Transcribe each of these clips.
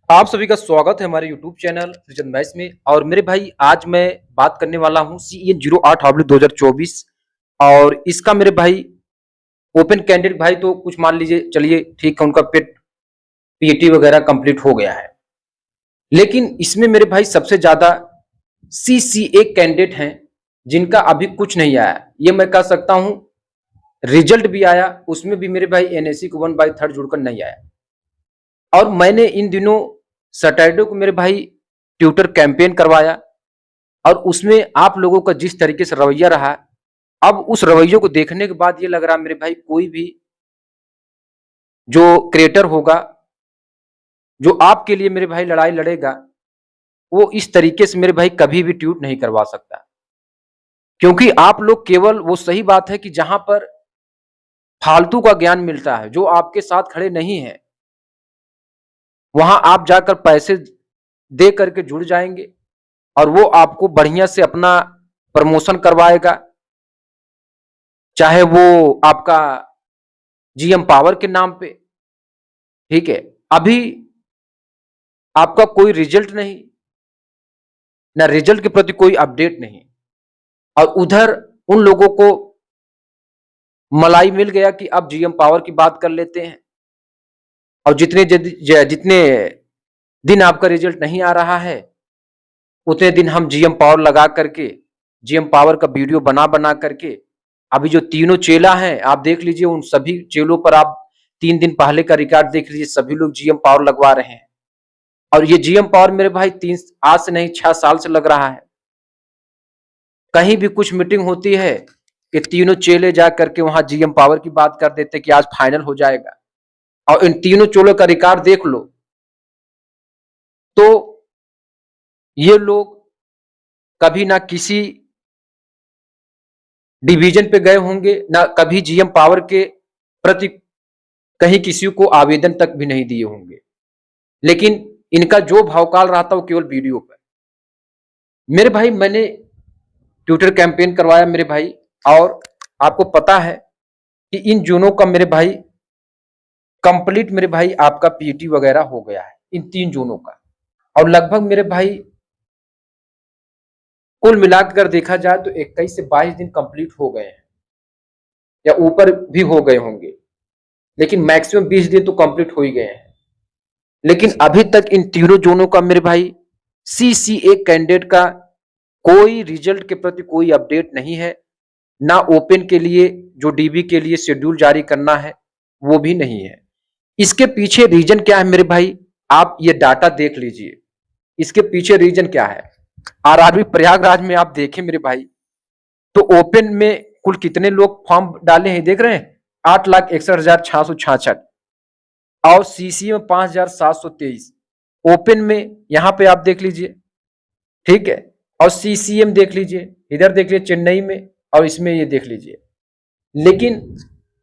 आप सभी का स्वागत है हमारे YouTube चैनल सृजन मैथ्स में। और मेरे भाई आज मैं बात करने वाला हूँ CEN 08/2024। और इसका मेरे भाई ओपन कैंडिडेट भाई तो कुछ मान लीजिए, चलिए ठीक है, उनका पेट पीएटी वगैरह कंप्लीट हो गया है। लेकिन इसमें मेरे भाई सबसे ज्यादा CCA कैंडिडेट हैं जिनका अभी कुछ नहीं आया। ये मैं कह सकता हूँ रिजल्ट भी आया, उसमें भी मेरे भाई NSE को 1/3 जुड़कर नहीं आया। और मैंने इन दिनों सैटरडे को मेरे भाई ट्यूटर कैंपेन करवाया, और उसमें आप लोगों का जिस तरीके से रवैया रहा, अब उस रवैये को देखने के बाद ये लग रहा मेरे भाई कोई भी जो क्रिएटर होगा, जो आपके लिए मेरे भाई लड़ाई लड़ेगा, वो इस तरीके से मेरे भाई कभी भी ट्यूट नहीं करवा सकता। क्योंकि आप लोग केवल, वो सही बात है कि जहां पर फालतू का ज्ञान मिलता है, जो आपके साथ खड़े नहीं है, वहां आप जाकर पैसे दे करके जुड़ जाएंगे और वो आपको बढ़िया से अपना प्रमोशन करवाएगा। चाहे वो आपका जीएम पावर के नाम पे, ठीक है। अभी आपका कोई रिजल्ट नहीं, ना रिजल्ट के प्रति कोई अपडेट नहीं, और उधर उन लोगों को मलाई मिल गया कि अब जीएम पावर की बात कर लेते हैं। और जितने दिन आपका रिजल्ट नहीं आ रहा है, उतने दिन हम जीएम पावर लगा करके, जीएम पावर का वीडियो बना बना करके, अभी जो तीनों चेला हैं आप देख लीजिए, उन सभी चेलों पर आप 3 दिन पहले का रिकॉर्ड देख लीजिए, सभी लोग जीएम पावर लगवा रहे हैं। और ये जीएम पावर मेरे भाई आज से नहीं 6 साल से लग रहा है। कहीं भी कुछ मीटिंग होती है कि तीनों चेले जा करके वहां जीएम पावर की बात कर देते कि आज फाइनल हो जाएगा। और इन तीनों चेलों का रिकॉर्ड देख लो तो ये लोग कभी ना किसी डिवीजन पे गए होंगे, ना कभी जीएम पावर के प्रति कहीं किसी को आवेदन तक भी नहीं दिए होंगे। लेकिन इनका जो भावकाल रहा था वो केवल वीडियो पर। मेरे भाई मैंने ट्विटर कैंपेन करवाया मेरे भाई, और आपको पता है कि इन जोनों का मेरे भाई कंप्लीट मेरे भाई आपका पीटी वगैरह हो गया है, इन 3 जोनों का। और लगभग मेरे भाई कुल मिलाकर देखा जाए तो 21 से 22 दिन कंप्लीट हो गए हैं, या ऊपर भी हो गए होंगे, लेकिन मैक्सिमम 20 दिन तो कंप्लीट हो ही गए हैं। लेकिन अभी तक इन तीनों जोनों का मेरे भाई CCA कैंडिडेट का कोई रिजल्ट के प्रति कोई अपडेट नहीं है, ना ओपन के लिए जो डीबी के लिए शेड्यूल जारी करना है वो भी नहीं है। इसके पीछे रीजन क्या है मेरे भाई, आप ये डाटा देख लीजिए। इसके पीछे रीजन क्या है, आरआरबी प्रयागराज में आप देखें मेरे भाई, तो ओपन में कुल कितने लोग फॉर्म डाले हैं देख रहे हैं, 8,61,666। और सीसी में 5,723। ओपन में यहां पे आप देख लीजिए, ठीक है। और सीसीएम देख लीजिए, इधर देख लीजिए चेन्नई में, और इसमें ये देख लीजिए। लेकिन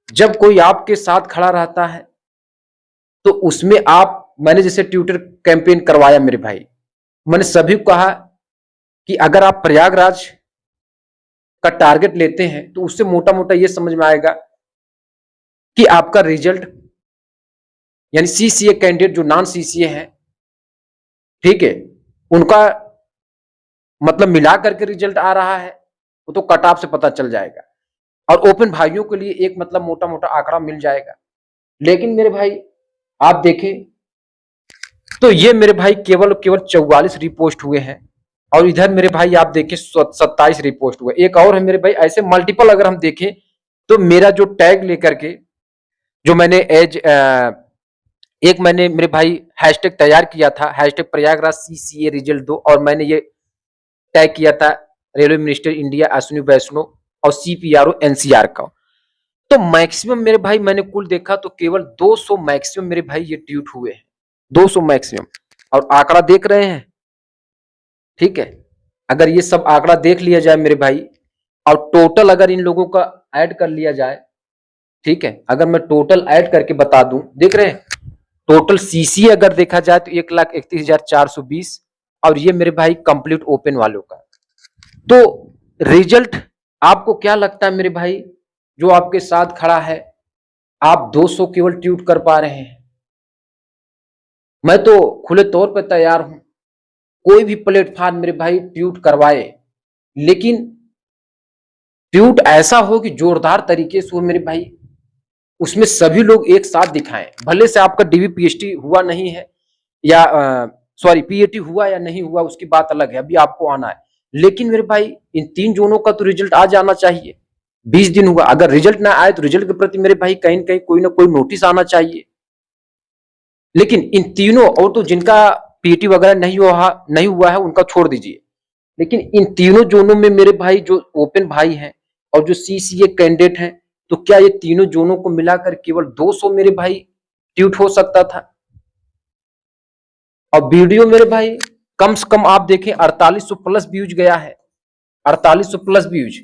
जब कोई आपके साथ खड़ा रहता है तो उसमें आप, मैंने जैसे ट्विटर कैंपेन करवाया मेरे भाई, मैंने सभी को कहा कि अगर आप प्रयागराज का टारगेट लेते हैं तो उससे मोटा मोटा ये समझ में आएगा कि आपका रिजल्ट, यानी सीसीए कैंडिडेट जो नॉन सीसीए है, ठीक है, उनका मतलब मिला करके रिजल्ट आ रहा है, वो तो कट ऑफ से पता चल जाएगा। और ओपन भाइयों के लिए एक मतलब मोटा मोटा आंकड़ा मिल जाएगा। लेकिन मेरे भाई आप देखें तो ये मेरे भाई केवल केवल 44 रिपोस्ट हुए हैं, और इधर मेरे भाई आप देखें 27 रिपोस्ट हुए। एक और है मेरे भाई, ऐसे मल्टीपल अगर हम देखें तो मेरा जो टैग लेकर के, जो मैंने एक मैंने मेरे भाई हैशटैग तैयार किया था, हैशटैग प्रयागराज CCA रिजल्ट दो, और मैंने ये टैग किया था रेलवे मिनिस्टर इंडिया अश्विनी वैष्णव और CPRO NCR का। तो मैक्सिमम मेरे भाई मैंने कुल देखा तो केवल 200 मैक्सिमम मेरे भाई ये ट्वीट हुए हैं, 200 मैक्सिमम। और आंकड़ा देख रहे हैं, ठीक है। अगर ये सब आंकड़ा देख लिया जाए मेरे भाई, और टोटल अगर इन लोगों का ऐड कर लिया जाए, ठीक है, अगर मैं टोटल ऐड करके बता दूं, देख रहे हैं टोटल सीसी अगर देखा जाए तो 1,31,420, और ये मेरे भाई कंप्लीट ओपन वालों का। तो रिजल्ट आपको क्या लगता है मेरे भाई, जो आपके साथ खड़ा है, आप 200 केवल ट्वीट कर पा रहे हैं, मैं तो खुले तौर पे तैयार हूं, कोई भी प्लेटफॉर्म मेरे भाई ट्यूट करवाए, लेकिन ट्यूट ऐसा हो कि जोरदार तरीके से हो मेरे भाई, उसमें सभी लोग एक साथ दिखाएं। भले से आपका डीवी पीएचडी हुआ नहीं है या सॉरी पीएटी हुआ या नहीं हुआ उसकी बात अलग है, अभी आपको आना है, लेकिन मेरे भाई इन 3 जोनों का तो रिजल्ट आ जाना चाहिए। 20 दिन हुआ, अगर रिजल्ट ना आए तो रिजल्ट के प्रति मेरे भाई कहीं न कहीं कोई ना कोई नोटिस आना चाहिए। लेकिन इन तीनों, और तो जिनका पीएटी वगैरह नहीं हुआ है उनका छोड़ दीजिए, लेकिन इन तीनों जोनों में मेरे भाई जो ओपन भाई हैं और जो सीसीए कैंडिडेट हैं, तो क्या ये तीनों जोनों को मिलाकर केवल 200 मेरे भाई ट्यूट हो सकता था? और वीडियो मेरे भाई कम से कम आप देखें 4800 प्लस व्यूज गया है, 4800 प्लस व्यूज,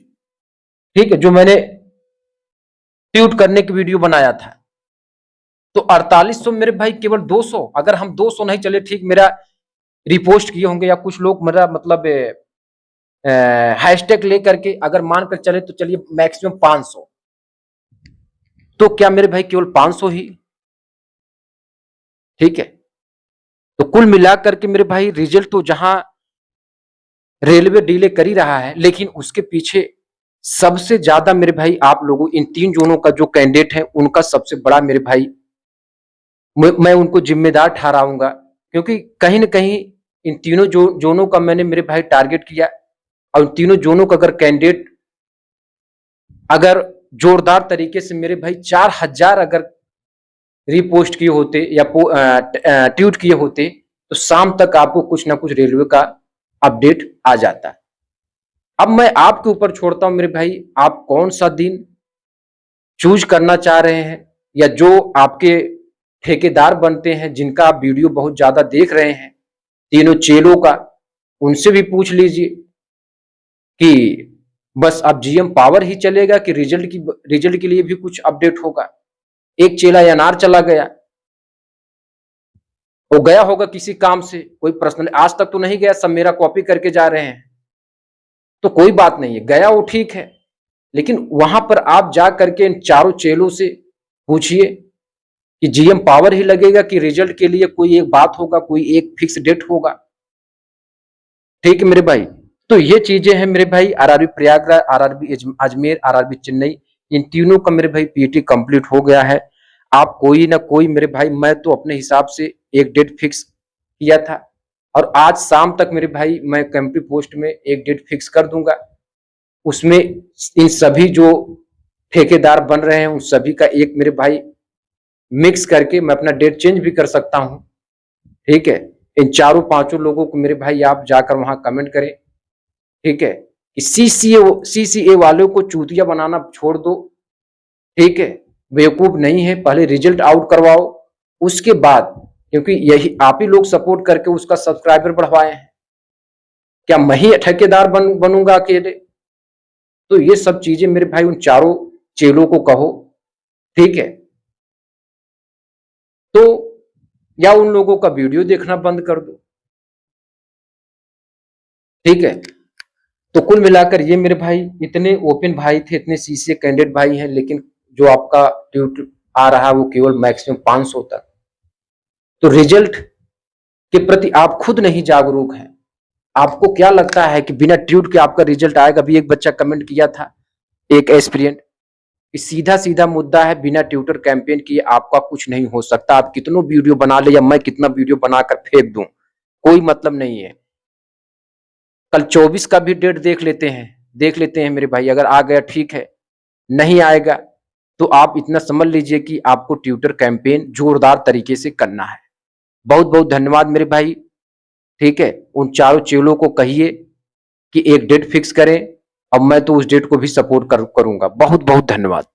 ठीक है, जो मैंने ट्यूट करने की वीडियो बनाया था। तो 4800 मेरे भाई केवल 200, अगर हम 200 नहीं चले, ठीक, मेरा रिपोस्ट किए होंगे या कुछ लोग मेरा मतलब हैशटैग लेकर के अगर मानकर चले तो चलिए मैक्सिमम 500, तो क्या मेरे भाई केवल 500 ही, ठीक है। तो कुल मिलाकर के मेरे भाई रिजल्ट तो जहां रेलवे डिले कर ही रहा है, लेकिन उसके पीछे सबसे ज्यादा मेरे भाई आप लोगों, इन 3 जोनों का जो कैंडिडेट है उनका सबसे बड़ा मेरे भाई मैं उनको जिम्मेदार ठहराऊंगा, क्योंकि कहीं ना कहीं इन तीनों जोनों का मैंने मेरे भाई टारगेट किया, और इन तीनों जोनों का अगर कैंडिडेट अगर जोरदार तरीके से मेरे भाई 4000 अगर रीपोस्ट किए होते या ट्वीट किए होते, तो शाम तक आपको कुछ ना कुछ रेलवे का अपडेट आ जाता। अब मैं आपके ऊपर छोड़ता हूं मेरे भाई, आप कौन सा दिन चूज करना चाह रहे हैं, या जो आपके ठेकेदार बनते हैं जिनका आप वीडियो बहुत ज्यादा देख रहे हैं, तीनों चेलों का, उनसे भी पूछ लीजिए कि बस अब जीएम पावर ही चलेगा कि रिजल्ट के लिए भी कुछ अपडेट होगा। एक चेला एनआर चला गया, वो गया होगा किसी काम से, कोई पर्सनल, आज तक तो नहीं गया, सब मेरा कॉपी करके जा रहे हैं, तो कोई बात नहीं है, गया वो ठीक है, लेकिन वहां पर आप जा करके इन चारों चेलों से पूछिए कि जीएम पावर ही लगेगा कि रिजल्ट के लिए कोई एक बात होगा, कोई एक फिक्स डेट होगा, ठीक है मेरे भाई। तो ये चीजें हैं मेरे भाई, RRB Prayagraj, RRB Ajmer, RRB Chennai, इन तीनों का मेरे भाई पीटी कंप्लीट हो गया है। आप कोई ना कोई मेरे भाई, मैं तो अपने हिसाब से एक डेट फिक्स किया था, और आज शाम तक मेरे भाई मैं कैंपटी पोस्ट में एक डेट फिक्स कर दूंगा। उसमें इन सभी जो ठेकेदार बन रहे हैं उन सभी का एक मेरे भाई मिक्स करके मैं अपना डेट चेंज भी कर सकता हूं, ठीक है। इन चारों पांचों लोगों को मेरे भाई आप जाकर वहां कमेंट करें, ठीक है, कि सीसीए वालों को चूतिया बनाना छोड़ दो, ठीक है, बेवकूफ नहीं है, पहले रिजल्ट आउट करवाओ, उसके बाद, क्योंकि यही आप ही लोग सपोर्ट करके उसका सब्सक्राइबर बढ़वाए हैं, क्या मैं ही ठेकेदार बनूंगा अकेले? तो ये सब चीजें मेरे भाई उन चारों चेलों को कहो, ठीक है, तो या उन लोगों का वीडियो देखना बंद कर दो, ठीक है। तो कुल मिलाकर ये मेरे भाई इतने ओपन भाई थे, इतने सीसीए कैंडिडेट भाई हैं, लेकिन जो आपका ट्यूट आ रहा है वो केवल मैक्सिमम 500 तक। तो रिजल्ट के प्रति आप खुद नहीं जागरूक हैं। आपको क्या लगता है कि बिना ट्यूट के आपका रिजल्ट आएगा? अभी एक बच्चा कमेंट किया था, एक एस्पिरेंट, सीधा सीधा मुद्दा है, बिना ट्यूटर कैंपेन किए आपका कुछ नहीं हो सकता। आप कितनों वीडियो बना ले या मैं कितना वीडियो बनाकर फेंक दूं, कोई मतलब नहीं है। कल 24 का भी डेट देख लेते हैं मेरे भाई, अगर आ गया ठीक है, नहीं आएगा तो आप इतना समझ लीजिए कि आपको ट्यूटर कैंपेन जोरदार तरीके से करना है। बहुत बहुत धन्यवाद मेरे भाई, ठीक है। उन चारों चेलों को कहिए कि एक डेट फिक्स करें, अब मैं तो उस डेट को भी सपोर्ट करूंगा। बहुत बहुत धन्यवाद।